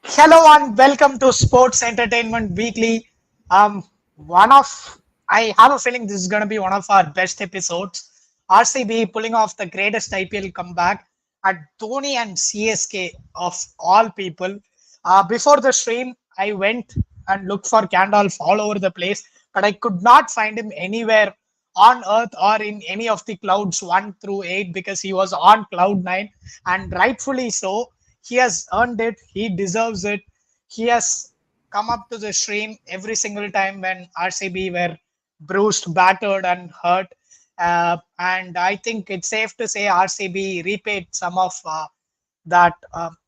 Hello and welcome to Sports Entertainment Weekly. One of I have a feeling this is going to be one of our best episodes. RCB pulling off the greatest IPL comeback at Dhoni and CSK of all people. Before the stream, I went and looked for Gandalf all over the place, but I could not find him anywhere on Earth or in any of the clouds 1 through 8 because he was on cloud 9, and rightfully so. He has earned it. He deserves it. He has come up to the stream every single time when RCB were bruised, battered, and hurt. And I think it's safe to say RCB repaid some of that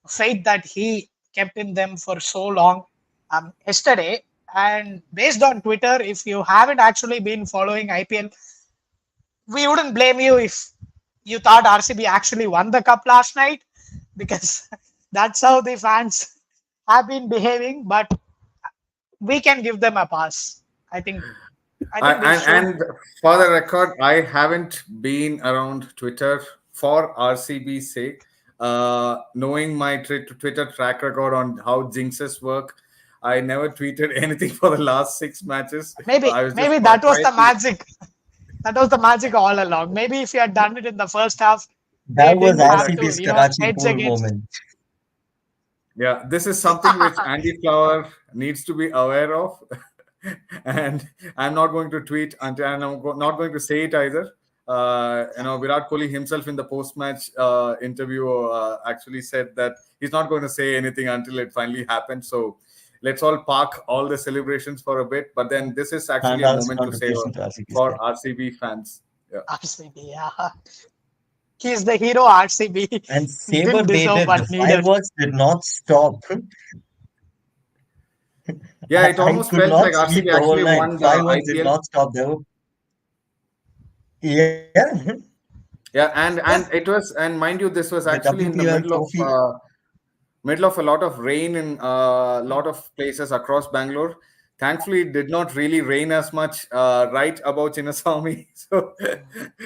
faith that he kept in them for so long yesterday. And based on Twitter, if you haven't actually been following IPL, we wouldn't blame you if you thought RCB actually won the cup last night because that's how the fans have been behaving. But we can give them a pass. I think. I I, think we should. and for the record, I haven't been around Twitter for RCB's sake. Knowing my Twitter track record on how jinxes work, I never tweeted anything for the last six matches. I was just Maybe that was the quietly. magic. That was the magic all along. Maybe if you had done it in the first half, we That was didn't have Correct. to, RCB's Karachi hedge pool against. moment. Yeah, this is something which Andy Flower needs to be aware of. And I'm not going to tweet until, and not going to say it either. Virat Kohli himself in the post-match interview actually said that he's not going to say anything until it finally happens. So let's all park all the celebrations for a bit. But then this is actually a Sandal's moment to say contribution to RCB's for game. RCB fans. Yeah. RCB, yeah. He's the hero. RCB And Saber didn't deserve baited, the but needed. fireworks did not stop. Yeah, it I almost could felt not like sleep RCB the whole actually night. won the Fireworks did IPL. not stop. They were, yeah, Yeah, and Yes, and it was, and mind you, this was the actually in the WPL trophy. middle of a lot of rain in a lot of places across Bangalore. Thankfully, it did not really rain as much right above Chinnaswamy. So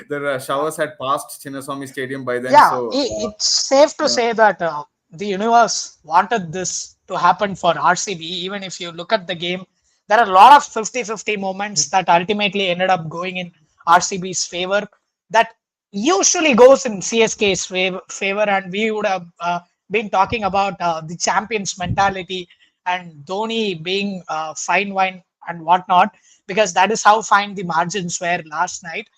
the showers had passed Chinnaswamy Stadium by then. yeah, So it's safe to yeah, say that the universe wanted this to happen for RCB. Even if you look at the game, there are a lot of 50-50 moments that ultimately ended up going in RCB's favor. That usually goes in CSK's favor, and we would have been talking about the champions mentality and Dhoni being fine wine and whatnot, because that is how fine the margins were last night.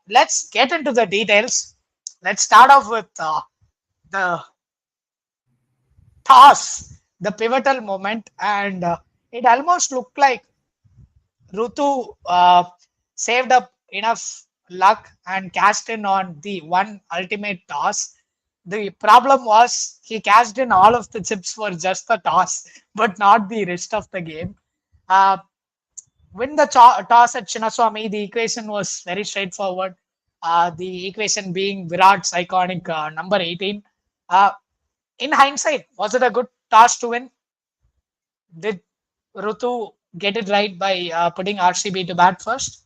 Let's get into the details. Let's start off with the toss, the pivotal moment, and it almost looked like Rutu saved up enough luck and cashed in on the one ultimate toss. The problem was he cashed in all of the chips for just the toss, but not the rest of the game. Uh, win the toss at Chinnaswamy, the equation was very straightforward. The equation being Virat's iconic number 18. Uh, in hindsight, was it a good toss to win? Did Rutu get it right by putting RCB to bat first?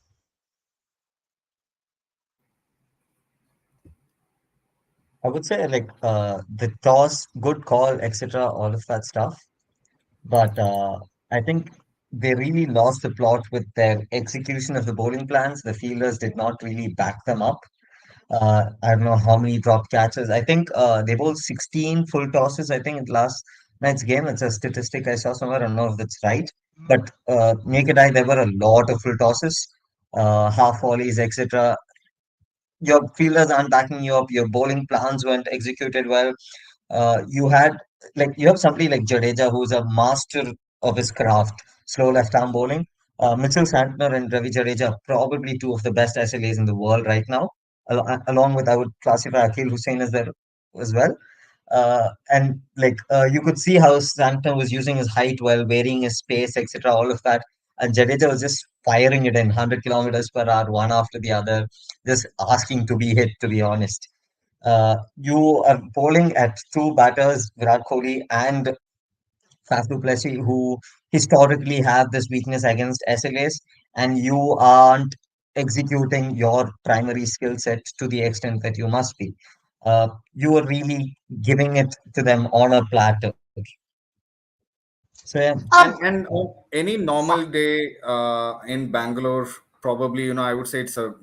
I would say like the toss, good call, etc., all of that stuff. But I think they really lost the plot with their execution of the bowling plans. The fielders did not really back them up. I don't know how many drop catches. I think they bowled 16 full tosses, I think, in last night's game. It's a statistic I saw somewhere. I don't know if that's right. But naked eye, there were a lot of full tosses, half volleys, etc. Your fielders aren't backing you up. Your bowling plans weren't executed well. You had you have somebody like Jadeja who's a master of his craft, slow left arm bowling. Mitchell Santner and Ravi Jadeja are probably two of the best SLAs in the world right now. Along with I would classify Akhil Hussain as there as well. You could see how Santner was using his height well, varying his pace, etc. All of that, and Jadeja was just firing it in 100 kilometers per hour, one after the other, just asking to be hit. To be honest. You are bowling at two batters, Virat Kohli and Faf du Plessis, who historically have this weakness against SLAs, and you aren't executing your primary skill set to the extent that you must be. You are really giving it to them on a platter. So yeah, And on any normal day in Bangalore, probably, I would say it's a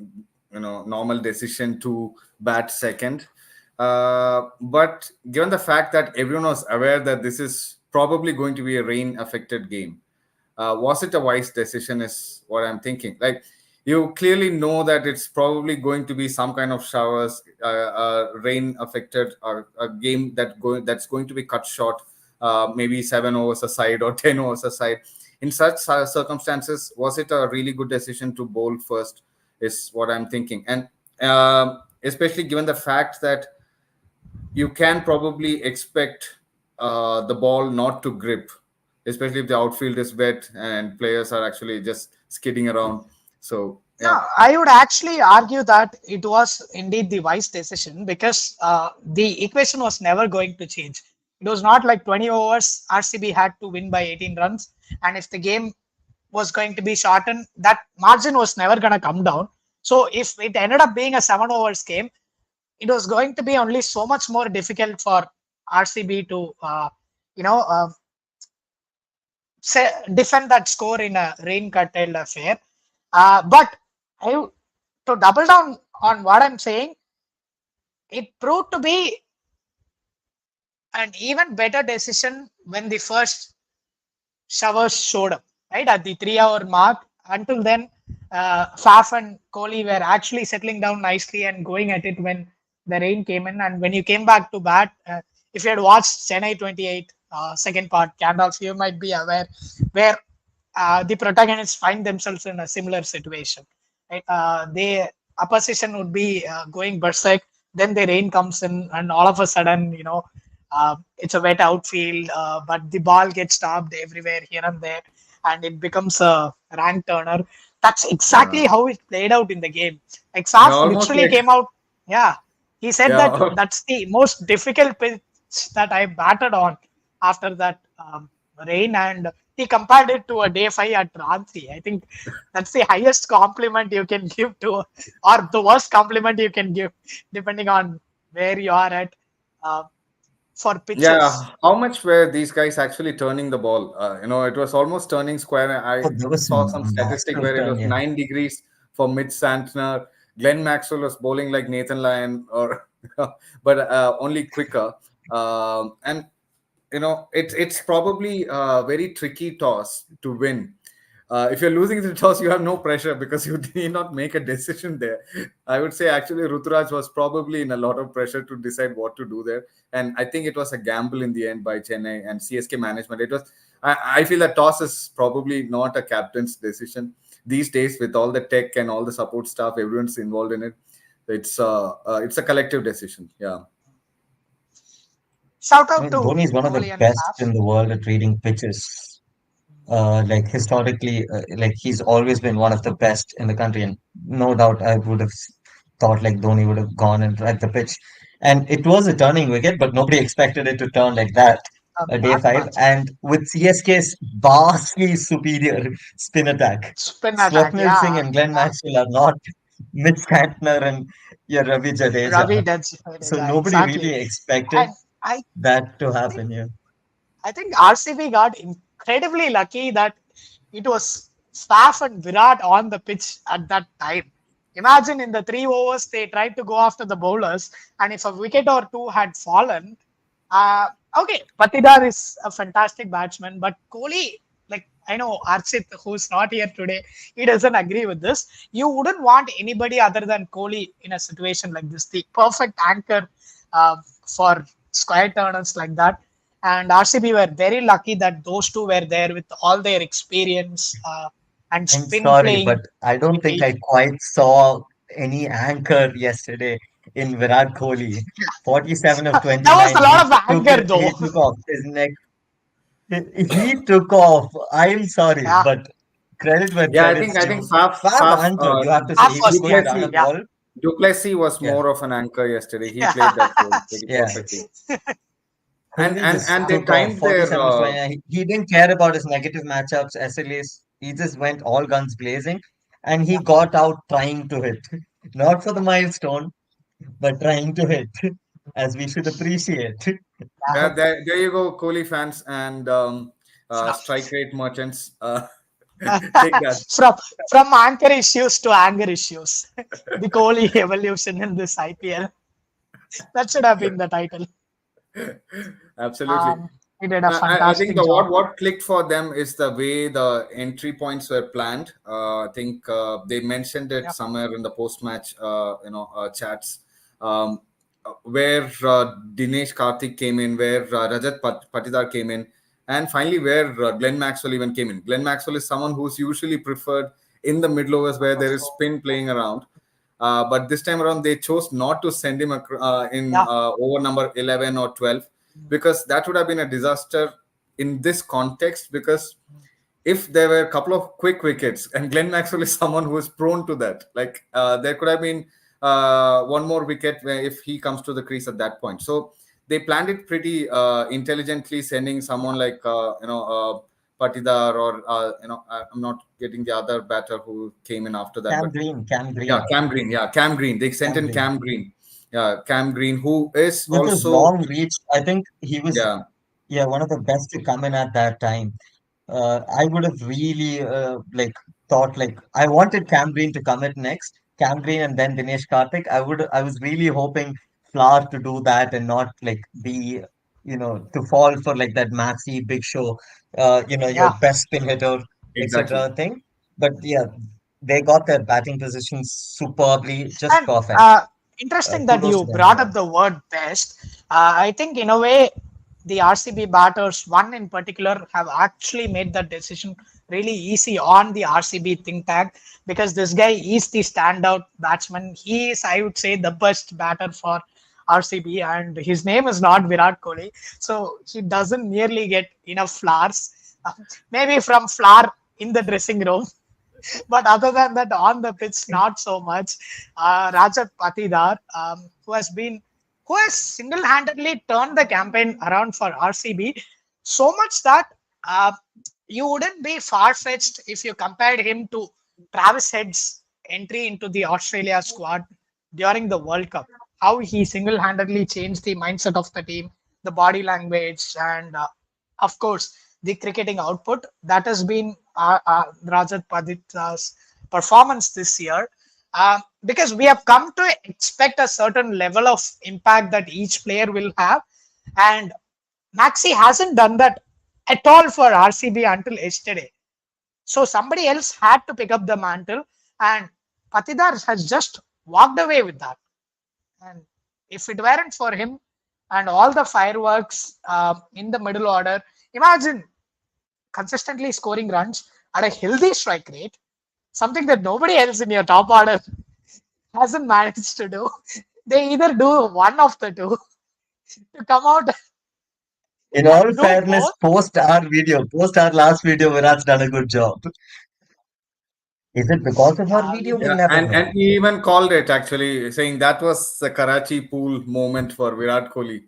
normal decision to bat second. But given the fact that everyone was aware that this is probably going to be a rain affected game, was it a wise decision? Is what I'm thinking. Like, you clearly know that it's probably going to be some kind of showers, rain affected, or a game that's going to be cut short, maybe 7 overs aside or 10 overs aside. In such circumstances, was it a really good decision to bowl first? Is what I'm thinking, and especially given the fact that you can probably expect the ball not to grip, especially if the outfield is wet and players are actually just skidding around. So yeah, No, I would actually argue that it was indeed the wise decision because the equation was never going to change. It was not like 20 overs, RCB had to win by 18 runs. And if the game was going to be shortened, that margin was never going to come down. So if it ended up being a 7 overs game, it was going to be only so much more difficult for RCB to, you know, defend that score in a rain curtailed affair. But I, to double down on what I'm saying, it proved to be an even better decision when the first showers showed up, right? At the 3 hour mark. Until then, Faf and Kohli were actually settling down nicely and going at it when the rain came in. And when you came back to bat, if you had watched Chennai 28 second part, Gandalf, you might be aware where the protagonists find themselves in a similar situation. Right? They opposition would be going berserk, then the rain comes in, and all of a sudden, it's a wet outfield, but the ball gets stopped everywhere here and there, and it becomes a rank turner. That's yeah, exactly how it played out in the game. Like yeah, Saf almost literally like came out. Yeah, he said that yeah. that's the most difficult pitch that I batted on after that rain, and he compared it to a day five at Ranchi. I think that's the highest compliment you can give to, or the worst compliment you can give, depending on where you are at for pitches. Yeah, how much were these guys actually turning the ball? It was almost turning square. I oh, there was saw some some statistic massive where it turn. was Yeah, 9 degrees for mid Santner. Glenn Maxwell was bowling like Nathan Lyon, or but only quicker. And it's probably a very tricky toss to win. If you're losing the toss, you have no pressure because you need not make a decision there. I would say actually Ruturaj was probably in a lot of pressure to decide what to do there, and I think it was a gamble in the end by Chennai and CSK management. It was. I feel that toss is probably not a captain's decision these days with all the tech and all the support staff. Everyone's involved in it. It's a collective decision. Yeah. Shout I out mean, to Dhoni is one of the Kohli and best Faf. in the world at reading pitches. Like historically, like he's always been one of the best in the country, and no doubt I would have thought like Dhoni would have gone and read the pitch. And it was a turning wicket, but nobody expected it to turn like that. A day That five, much and with CSK's vastly superior spin attack, spin attack, Swapnil Singh yeah. and Glenn Maxwell are not Mitch Santner and your Ravi Ravi Jadeja. does So nobody exactly, really expected and I that to think happen here. I think RCB got incredibly lucky that it was Staff and Virat on the pitch at that time. Imagine in the 3 overs they tried to go after the bowlers, and if a wicket or two had fallen, uh, okay, Patidar is a fantastic batsman, but Kohli, like I know Archit, who's not here today, he doesn't agree with this. You wouldn't want anybody other than Kohli in a situation like this, the perfect anchor for square turners like that. And RCB were very lucky that those two were there with all their experience and I'm spin sorry, but playing I don't think I ability. quite saw any anchor yesterday in Virat Kohli. 47 of That was a 29, lot of anger though. he took off his neck. He took off. I'm sorry, Yeah, but credit where Yeah, I credit's think due. Faf Fab Faf anchored, you have to say. half He was was the going to anchor. run a Duplessis Yeah, ball. Duplessis was Yeah, more of an anchor yesterday. He played that yeah. role pretty yeah. perfectly. And Kohli and just and they took off. timed their 47 of 29. He didn't care about his negative matchups, SLAs. He just went all guns blazing, and he got out trying to hit. Not for the milestone, but trying to hit, as we should appreciate. yeah, there you go, Kohli fans. And strike rate merchants. Take that. from from anchor issues to anger issues. The Kohli evolution in this IPL. That should have been the title. Absolutely. He did a I think fantastic the job. what clicked for them is the way the entry points were planned. I think they mentioned it Yeah, somewhere in the post match, chats, where Dinesh Karthik came in, where Rajat Patidar came in, and finally where Glenn Maxwell even came in. Glenn Maxwell is someone who's usually preferred in the middle overs where there is spin playing around. But this time around, they chose not to send him in yeah, over number 11 or 12, because that would have been a disaster in this context. Because if there were a couple of quick wickets, and Glenn Maxwell is someone who is prone to that, like there could have been one more wicket if he comes to the crease at that point. So they planned it pretty intelligently, sending someone like Patidar, or I'm not getting the other batter who came in after that, Cam but Green, Cam yeah, Green, Cam Green. Yeah, Cam Green. They sent Cam in Green. Cam Green. Yeah, Cam Green, who is With his also, long reach, I think he was, yeah, yeah, one of the best to come in at that time. I would have really like thought like I wanted Cam Green to come in next, Cam Green and then Dinesh Karthik. I was really hoping Flower to do that and not like be, to fall for like that Maxi Big Show, your yeah. best spin hitter, exactly. etc. thing. But yeah, they got their batting positions superbly, just And perfect. interesting that Kudos to you them for brought that. up the word best. I think, in a way, the RCB batters, one in particular, have actually made that decision really easy on the RCB think tank, because this guy is the standout batsman. He is, I would say, the best batter for RCB, and his name is not Virat Kohli. So he doesn't nearly get enough flowers. Maybe from flower in the dressing room, but other than that, on the pitch, not so much. Rajat Patidar, who has single-handedly turned the campaign around for RCB, so much that uh, you wouldn't be far-fetched if you compared him to Travis Head's entry into the Australia squad during the World Cup. How he single-handedly changed the mindset of the team, the body language, and of course, the cricketing output. That has been Rajat Paditar's performance this year. Because we have come to expect a certain level of impact that each player will have. And Maxi hasn't done that at all for RCB until yesterday. So somebody else had to pick up the mantle, and Patidar has just walked away with that. And if it weren't for him and all the fireworks in the middle order, imagine consistently scoring runs at a healthy strike rate, something that nobody else in your top order hasn't managed to do. They either do one of the two to come out In and all do fairness, both. post our last video, Virat's done a good job. Is it because of our Yeah, video? We'll Yeah, never and know. he even called it, actually, saying that was the Karachi pool moment for Virat Kohli,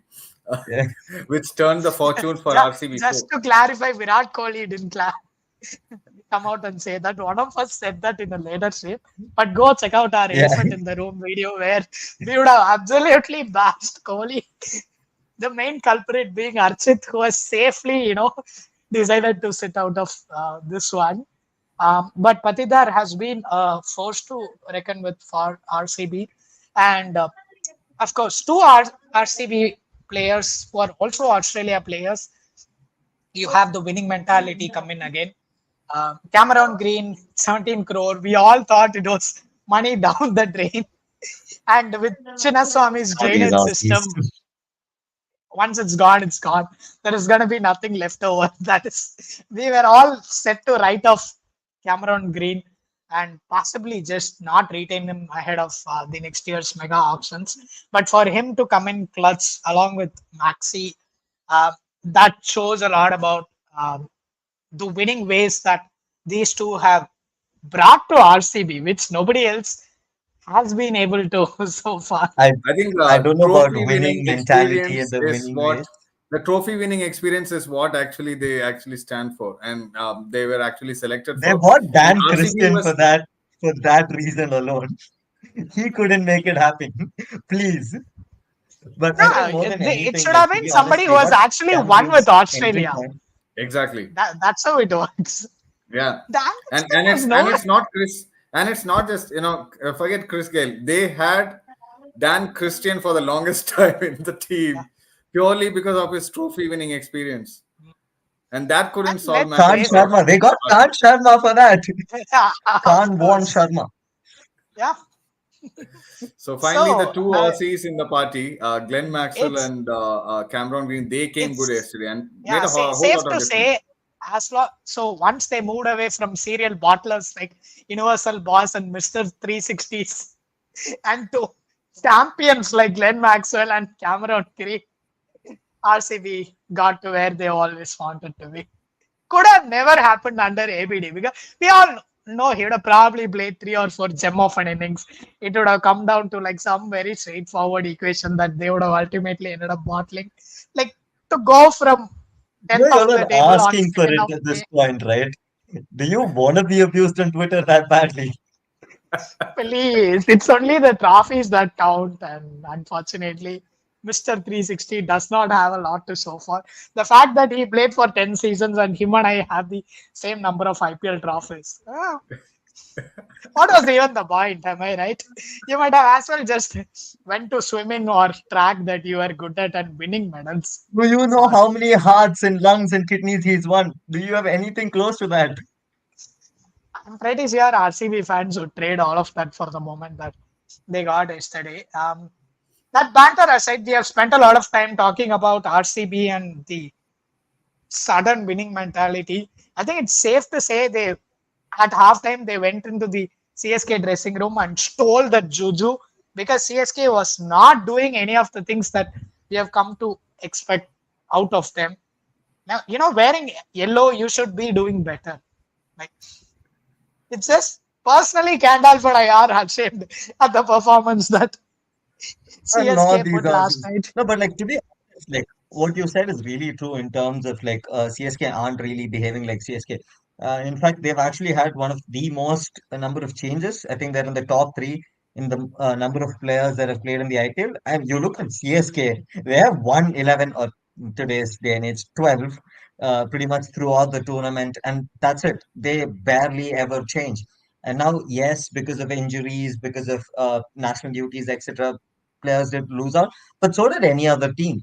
Yeah. which turned the fortune for RCB. just So to clarify, Virat Kohli didn't come out and say that. One of us said that in a later shape. But go check out our Yeah. elephant in the room video where we would have absolutely bashed Kohli. The main culprit being Archit, who has safely, decided to sit out of this one. But Patidar has been forced to reckon with for RCB. And of course, two RCB players who are also Australia players. You have the winning mentality come in again. Cameron Green, 17 crore. We all thought it was money down the drain. And with Chinnaswamy's All these drainage Aussies. system, once it's gone, it's gone. There is going to be nothing left over. That is, we were all set to write off Cameron Green and possibly just not retain him ahead of the next year's mega auctions. But for him to come in clutch along with Maxi, uh, that shows a lot about the winning ways that these two have brought to RCB, which nobody else has been able to so far. I I think I don't know about trophy winning winning mentality and experience the is winning what ways. the trophy winning experience is what actually they actually stand for, and they were actually selected They for. bought And Dan RCB Christian was, for that reason alone. He couldn't make it happen. Please. But I No, think more than it anything, should like have to been be honest, somebody who they has got actually Cam won with Green's entry Australia. point. Exactly. That's how it works. Yeah, The and Anderson and was it's and no. it's not Chris, and it's not just forget Chris Gale. They had Dan Christian for the longest time in the Yeah. team purely because of his trophy winning experience, and that couldn't And solve let's Khan say matters that. for Sharma. They got us. Khan Sharma for that. Yeah, of Khan Warren course. Sharma. Yeah. So finally, the So two Aussies in the party, Glenn Maxwell it's and Cameron Green, they came good it's yesterday and made yeah, a whole safe lot of to difference. say so once they moved away from serial bottlers like Universal Boss and Mr. 360s and to champions like Glenn Maxwell and Cameron Green, RCB got to where they always wanted to be. Could have never happened under ABD because we all know he would have probably played 3 or 4 gem of an innings. It would have come down to like some very straightforward equation that they would have ultimately ended up bottling. Like to go from 10th of You're the not table on asking for 2nd it of at this May. point, right? Do you want to be abused on Twitter that badly? Please, it's only the trophies that count, and unfortunately, Mr. 360 does not have a lot to show for. The fact that he played for 10 seasons and him and I have the same number of IPL trophies. What was even the point? Am I right? You might have as well just went to swimming or track that you are good at and winning medals. Do you know Sorry. how many hearts and lungs and kidneys he's won? Do you have anything close to that? I'm pretty sure RCB fans would trade all of that for the moment that they got yesterday. That banter aside, we have spent a lot of time talking about RCB and the sudden winning mentality. I think it's safe to say they at halftime they went into the CSK dressing room and stole the juju because CSK was not doing any of the things that we have come to expect out of them. Now, wearing yellow, you should be doing better. Like it's just personally, Candal but I are ashamed at the performance that Not CSK these put last Aussies. night. No, but like to be honest, like what you said is really true in terms of like CSK aren't really behaving like CSK. In fact, they've actually had one of the most number of changes. I think they're in the top three in the number of players that have played in the IPL. And you look at CSK, they have won 11 or today's day and age 12 pretty much throughout the tournament, and that's it. They barely ever change. And now, yes, because of injuries, because of national duties, etc., players did lose out, but so did any other team.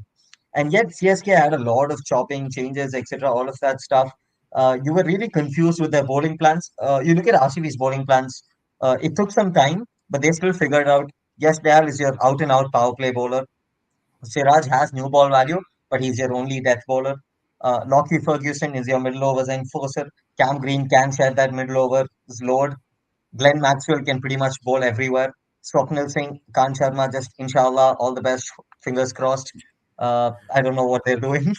And yet CSK had a lot of chopping, changes, etc., all of that stuff. You were really confused with their bowling plans. You look at RCB's bowling plans. It took some time, but they still figured out. Yes, Dayal is your out and out power play bowler. Siraj has new ball value, but he's your only death bowler. Lockie Ferguson is your middle overs enforcer. Cam Green can share that middle overs load. Glenn Maxwell can pretty much bowl everywhere. Swapnil Singh, Khan Sharma, just inshallah, all the best. Fingers crossed. I don't know what they're doing.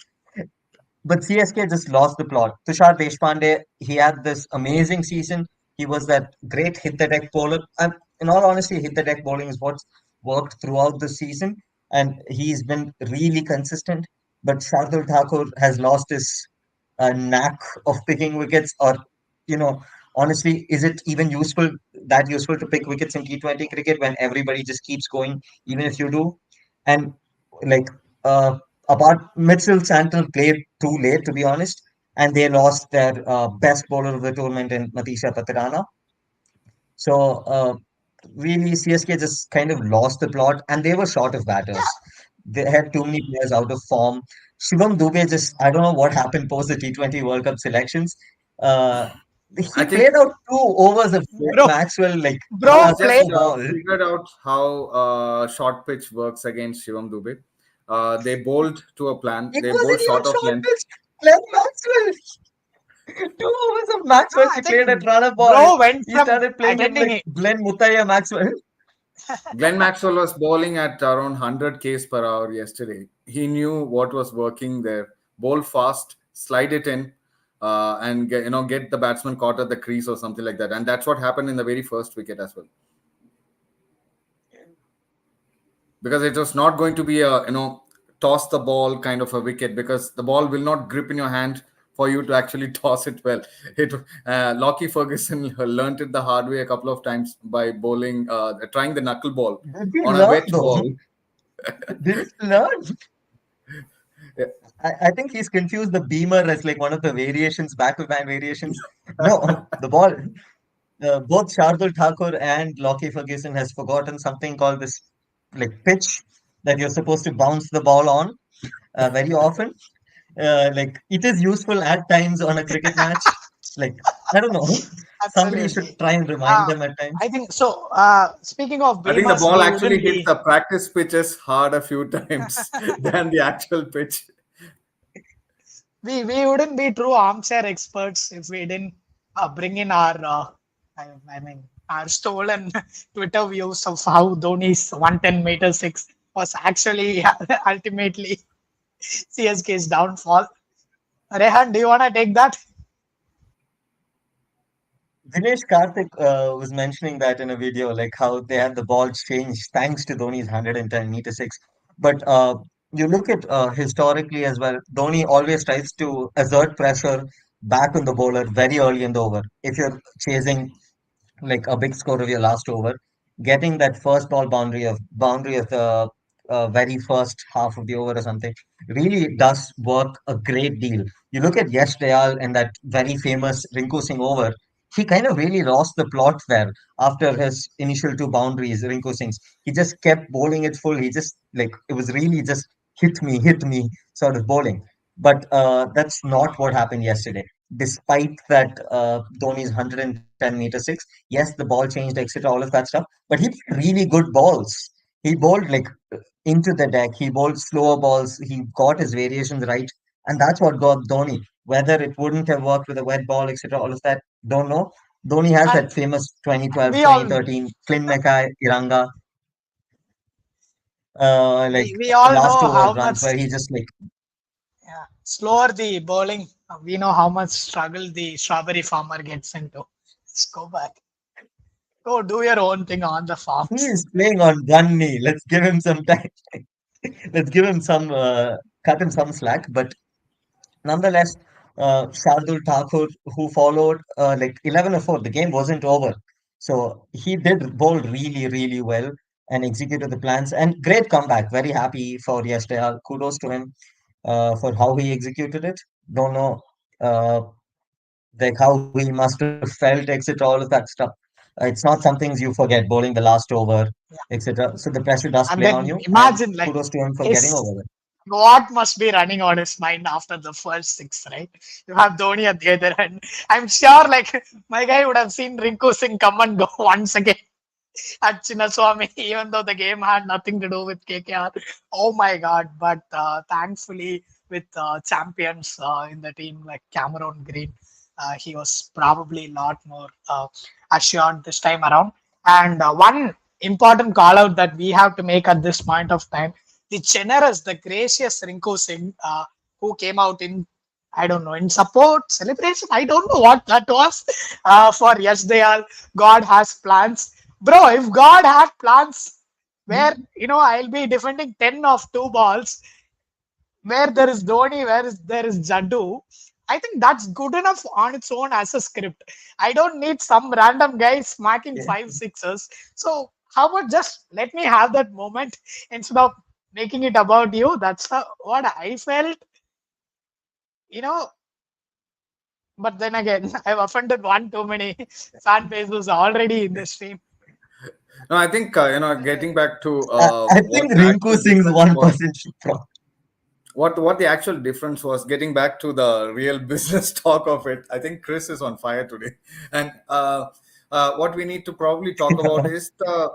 But CSK just lost the plot. Tushar Deshpande, he had this amazing season. He was that great hit the deck bowler. And in all honesty, hit the deck bowling is what's worked throughout the season. And he's been really consistent. But Shardul Thakur has lost his knack of picking wickets, or, you know, honestly, is it even that useful to pick wickets in T20 cricket when everybody just keeps going, even if you do? And like, uh, apart, Mitchell Santon played too late, to be honest, and they lost their best bowler of the tournament in Matisha Patirana. So, really, CSK just kind of lost the plot, and they were short of Yeah, batters. They had too many players out of form. Shivam Dube just, I don't know what happened post the T20 World Cup selections. Uh, I he played think out 2 overs of Glenn bro, Maxwell, like bro, he's play. slow just ball. figured out how short pitch works against Shivam Dube. They bowled to a plan. It They bowled wasn't even short of short length. pitch. Glenn Maxwell. 2 overs of No, Maxwell. I He played at think run ball. bro went He from started playing him attending like it. Glenn Mutaya Maxwell. Glenn Maxwell was bowling at around 100 k's per hour yesterday. He knew what was working there. Bowl fast, slide it in, and get the batsman caught at the crease or something like that. And that's what happened in the very first wicket as well. Because it was not going to be a toss the ball kind of a wicket, because the ball will not grip in your hand for you to actually toss it well. It Lockie Ferguson learnt it the hard way a couple of times by bowling, trying the knuckle ball Did he on a learn wet though? ball. Did he learn? Yeah. I think he's confused the beamer as like one of the variations, back-to-back variations. No, the ball. Both Shardul Thakur and Lockie Ferguson has forgotten something called this like pitch that you're supposed to bounce the ball on very often. Like it is useful at times on a cricket match. Like I don't know, somebody should Absolutely. try and remind Uh, them at times. I think so. Speaking of I think the Beamers, ball we actually wouldn't hits be the practice pitches hard a few times than the actual pitch. we wouldn't be true armchair experts if we didn't bring in our I mean our stolen Twitter views of how Dhoni's 110-meter six was actually ultimately CSK's downfall. Rehan, do you want to take that? Dinesh Karthik was mentioning that in a video, like how they had the ball changed thanks to Dhoni's 110-meter six. But you look at historically as well, Dhoni always tries to assert pressure back on the bowler very early in the over. If you're chasing like a big score of your last over, getting that first ball boundary of the very first half of the over or something really does work a great deal. You look at Yash Dayal and that very famous Rinku Singh over. He kind of really lost the plot there after his initial two boundaries, Rinku Singh's. He just kept bowling it full. He just like it was really just hit me sort of bowling. But that's not what happened yesterday. Despite that Dhoni's 110-meter six, yes, the ball changed, etc., all of that stuff, but he played really good balls. He bowled like into the deck, he bowled slower balls, he got his variations right, and that's what got Dhoni. Whether it wouldn't have worked with a wet ball, etc., all of that, don't know. Dhoni has And that famous 2012, we all 2013 Clint Mackay, Iranga, like we all last know over how runs much where he just like, slower the bowling. We know how much struggle the strawberry farmer gets into. Just go back. Go do your own thing on the he farms. is playing on one knee. Let's give him some time. Let's give him some, cut him some slack. But nonetheless, Shardul Thakur, who followed like 11 or 4, the game wasn't over. So he did bowl really, really well and executed the plans. And great comeback. Very happy for yesterday. Kudos to him for how he executed it. Don't know uh, like how he must have felt, etc., all of that stuff. It's not some things you forget, bowling the last over, etc. So the pressure does And play on then you, and imagine like kudos to him for getting his over it. what must be running on his mind after the first six, right? You have Dhoni at the other end. I'm sure like my guy would have seen Rinku Singh come and go once again at Chinnaswamy, even though the game had nothing to do with KKR. Oh my God. But thankfully, with champions in the team like Cameron Green, he was probably a lot more assured this time around. And one important call out that we have to make at this point of time, the generous, the gracious Rinku Singh, who came out in I don't know, in support, celebration. I don't know what that was for Yes Dayal. God has plans. Bro, if God had plans where, I'll be defending 10 of 2 balls, where there is Dhoni, there is Jaddu, I think that's good enough on its own as a script. I don't need some random guy smacking Yeah. 5 sixes. So, how about just let me have that moment instead of making it about you? That's what I felt, you know. But then again, I've offended one too many fan bases already in this stream. No, I think getting back to I what think the Rinku actual Singh's difference was. 1% from. What the actual difference was, getting back to the real business talk of it. I think Chris is on fire today, and what we need to probably talk about is the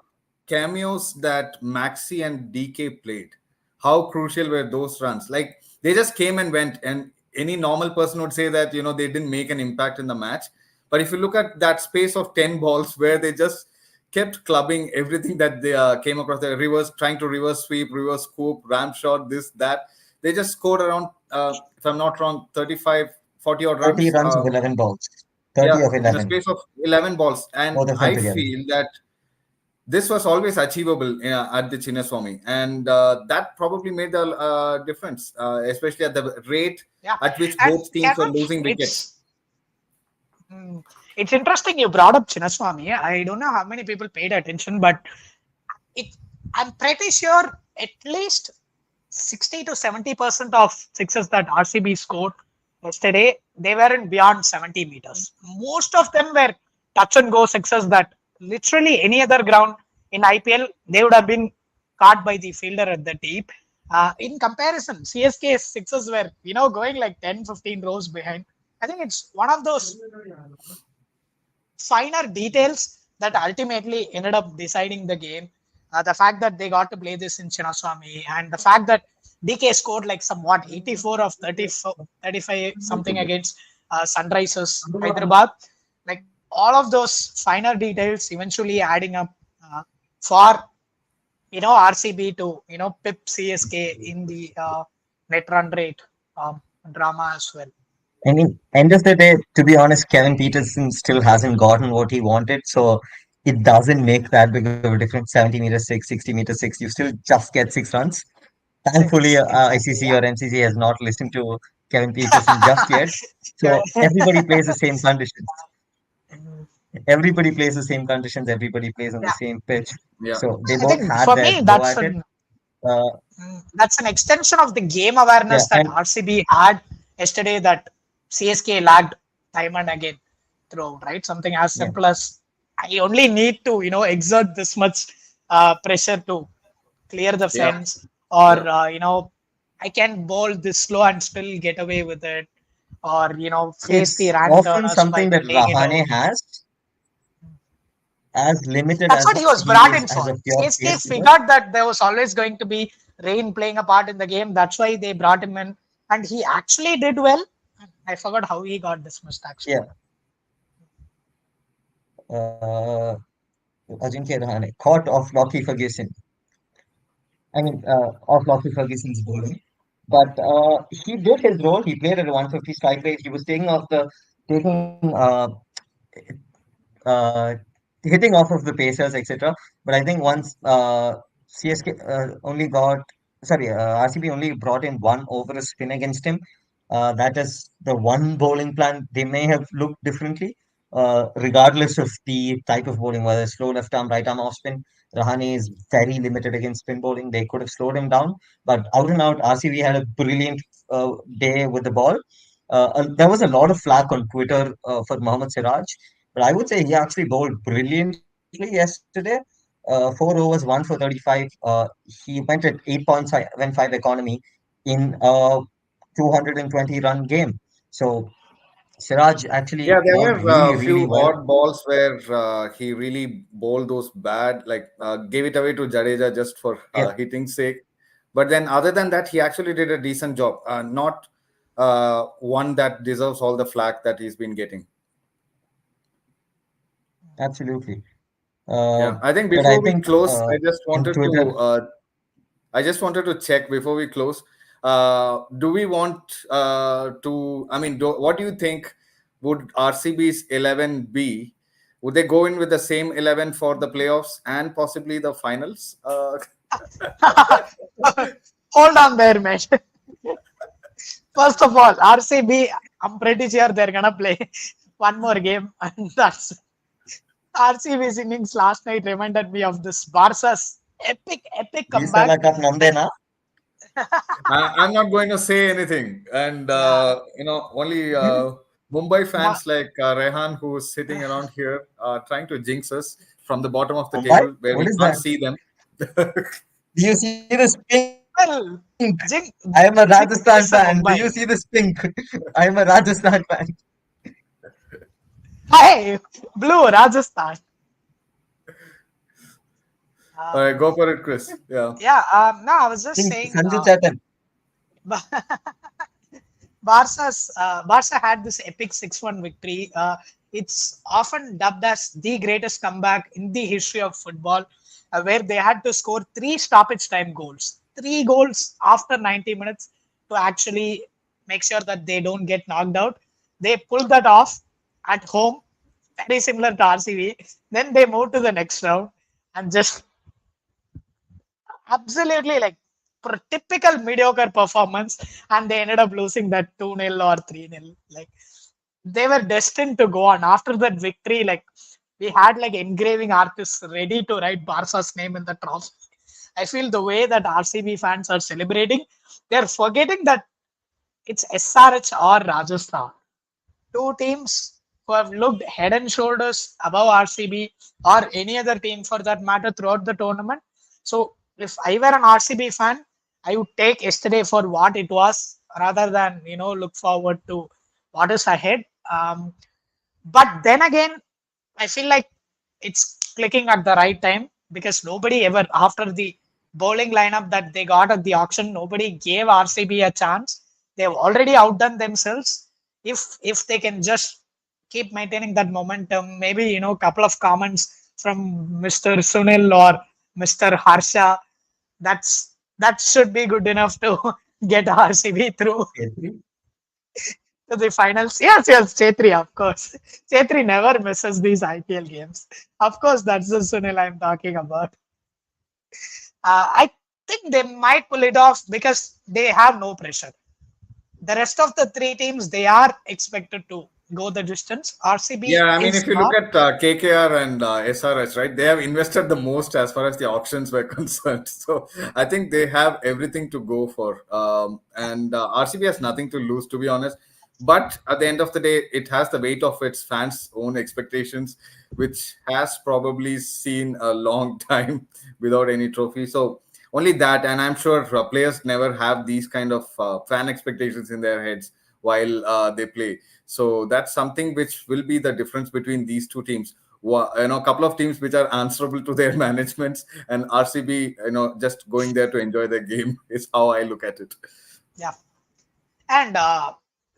cameos that Maxi and DK played. How crucial were those runs? Like, they just came and went, and any normal person would say that they didn't make an impact in the match. But if you look at that space of 10 balls where they just kept clubbing everything that they came across, the reverse, trying to reverse sweep, reverse scoop, ram shot, this, that. They just scored around, if I'm not wrong, 35, 40 odd 30 runs. runs of 11 balls. 30 Yeah, of in a 11, space of 11 balls. And both of them I together. feel that this was always achievable at the Chinnaswamy. And that probably made the difference, especially at the rate Yeah. at which And both teams were Kevin, losing wickets. it's interesting you brought up Chinnaswamy. I don't know how many people paid attention, but it, I'm pretty sure at least 60 to 70% of sixes that RCB scored yesterday, they weren't beyond 70 meters. Most of them were touch and go sixes that literally any other ground in IPL, they would have been caught by the fielder at the deep. In comparison, CSK's sixes were, going like 10, 15 rows behind. I think it's one of those finer details that ultimately ended up deciding the game. The fact that they got to play this in Chinnaswamy, and the fact that DK scored like somewhat 84 of 34, 35 something against Sunrisers Hyderabad. Like all of those finer details eventually adding up for RCB to pip CSK in the net run rate drama as well. I mean, end of the day, to be honest, Kevin Peterson still hasn't gotten what he wanted, so it doesn't make that big of a difference. 70 meters six, 60 meters six, you still just get 6 runs. Thankfully, Exactly. ICC Yeah. or MCC has not listened to Kevin Peterson just yet. Sure. So everybody plays the same conditions. Everybody plays the same conditions. Everybody plays on the Yeah. same pitch. Yeah, So they I both think had for their me go at it. Uh, that's an extension of the game yeah, awareness that and RCB had yesterday that CSK lagged time and again throughout, right? Something as yeah, simple as I only need to, exert this much pressure to clear the yeah, fence, or, yeah, I can bowl this slow and still get away with it, or, face the it's ran often burners by something that laying it out. Rahane has, as limited That's as what he was he brought is in as for. a pure CSK pace bowler. figured that there was always going to be rain playing a part in the game. That's why they brought him in, and he actually did well. I forgot how he got dismissed actually. Yeah, uh, Ajinkya Rahane, caught off Lockie Ferguson. I mean, off Lockie Ferguson's bowling. But he did his role. He played at a 150 strike rate. He was taking uh, hitting off of the Pacers, etc. But I think once CSK only got, sorry, RCB only brought in one over a spin against him. That is the one bowling plan. They may have looked differently, regardless of the type of bowling, whether slow left arm, right arm off spin. Rahane is very limited against spin bowling. They could have slowed him down, but out and out, RCB had a brilliant day with the ball. There was a lot of flack on Twitter for Mohammad Siraj, but I would say he actually bowled brilliantly yesterday. 4 overs, 1 for 35. He went at 8.75 economy in a 220 run game. So Siraj yeah. actually There bowled were really, a really few well. odd balls where he really bowled those bad, like gave it away to Jadeja just for Yeah, hitting sake. But then, other than that, he actually did a decent job. Not one that deserves all the flack that he's been getting. absolutely. Yeah, I think But I before we think close, in Twitter, I just wanted to check before we close. Do we want to? I mean, what do you think would RCB's 11 be? Would they go in with the same 11 for the playoffs and possibly the finals? Hold on there, mate. First of all, RCB, I'm pretty sure they're gonna play one more game, and that's RCB's innings last night reminded me of this Barca's epic comeback. Visa Cup Nandena. I'm not going to say anything, and Yeah, only Mumbai fans like Rehan, who's sitting around here, trying to jinx us from the bottom of the Mumbai? table where What we is can't that? see them. Do you see this pink? well, I am a Jing Rajasthan is a fan. Do Mumbai. you see this pink? I am a Rajasthan fan. Hey, blue Rajasthan. All Um, right, go for it, Chris. Yeah. yeah, no, I was just Pink, saying, Sanju Chatan. Barca had this epic 6-1 victory. It's often dubbed as the greatest comeback in the history of football, where they had to score three stoppage time goals. Three goals after 90 minutes to actually make sure that they don't get knocked out. They pulled that off at home, very similar to RCB. Then they moved to the next round and just absolutely like typical mediocre performance, and they ended up losing that 2-0 or 3-0. Like they were destined to go on after that victory. Like we had like engraving artists ready to write Barca's name in the trophy. I feel the way that RCB fans are celebrating, they're forgetting that it's SRH or Rajasthan. Two teams who have looked head and shoulders above RCB or any other team for that matter throughout the tournament. So if I were an RCB fan, I would take yesterday for what it was rather than look forward to what is ahead. But then again, I feel like it's clicking at the right time because nobody ever, after the bowling lineup that they got at the auction, nobody gave RCB a chance. They've already outdone themselves. If they can just keep maintaining that momentum, maybe couple of comments from Mr. Sunil or Mr. Harsha, that should be good enough to get RCB through Chetri? to the finals. Yes, yes, Chetri, of course. Chetri never misses these IPL games. Of course, that's the Sunil I'm talking about. I think they might pull it off because they have no pressure. The rest of the three teams, they are expected to go the distance. Yeah, RCB I mean, is if you look not. at KKR and SRS, right, they have invested the most as far as the auctions were concerned. So I think they have everything to go for. And RCB has nothing to lose, to be honest. But at the end of the day, it has the weight of its fans' own expectations, which has probably seen a long time without any trophy. So only that, and I'm sure players never have these kind of fan expectations in their heads while they play. So that's something which will be the difference between these two teams. A couple of teams which are answerable to their managements, and RCB, just going there to enjoy the game is how I look at it. Yeah. And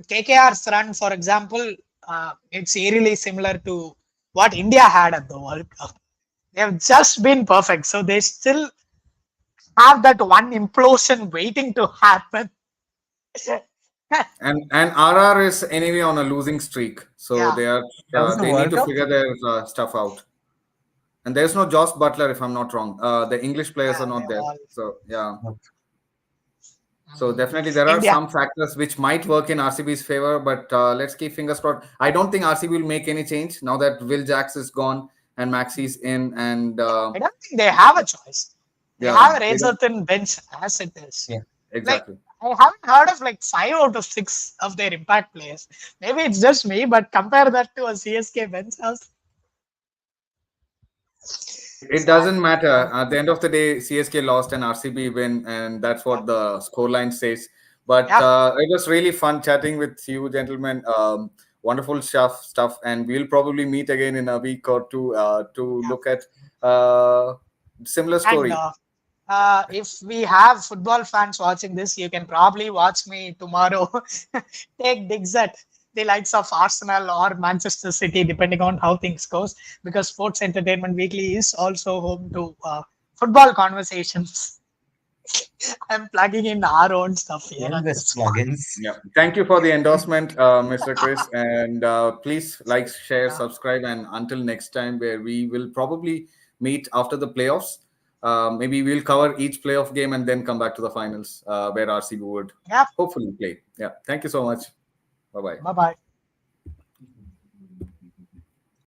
KKR's run, for example, it's eerily similar to what India had at the World Cup. They have just been perfect. So they still have that one implosion waiting to happen. And RR is anyway on a losing streak, so Yeah. they are That was the they need World to Cup? figure their stuff out. And there's no Josh Butler, if I'm not wrong. The English players are Yeah, they not there, all. so yeah. No. So definitely there are India. some factors which might work in RCB's favor, but let's keep fingers crossed. I don't think RCB will make any change now that Will Jacks is gone and Maxi's in, and I don't think they have a choice. They yeah, have a they razor don't thin bench as it is. Yeah. Like, exactly. I haven't heard of like 5 out of 6 of their impact players. Maybe it's just me, but compare that to a CSK bench house. It So, doesn't matter. At the end of the day, CSK lost and RCB win, and that's what the scoreline says. But yeah, it was really fun chatting with you, gentlemen. Wonderful stuff, and we'll probably meet again in a week or two to yeah. look at uh, similar And story. if we have football fans watching this, you can probably watch me tomorrow take digs at the likes of Arsenal or Manchester City, depending on how things goes. Because Sports Entertainment Weekly is also home to football conversations. I'm plugging in our own stuff here All at this this point. plugins. Yeah. Thank you for the endorsement, Mr. Chris. And please like, share, Yeah, subscribe. And until next time, where we will probably meet after the playoffs. Maybe we'll cover each playoff game and then come back to the finals where RCB would yeah. hopefully play. Yeah. Thank you so much. Bye bye. Bye bye.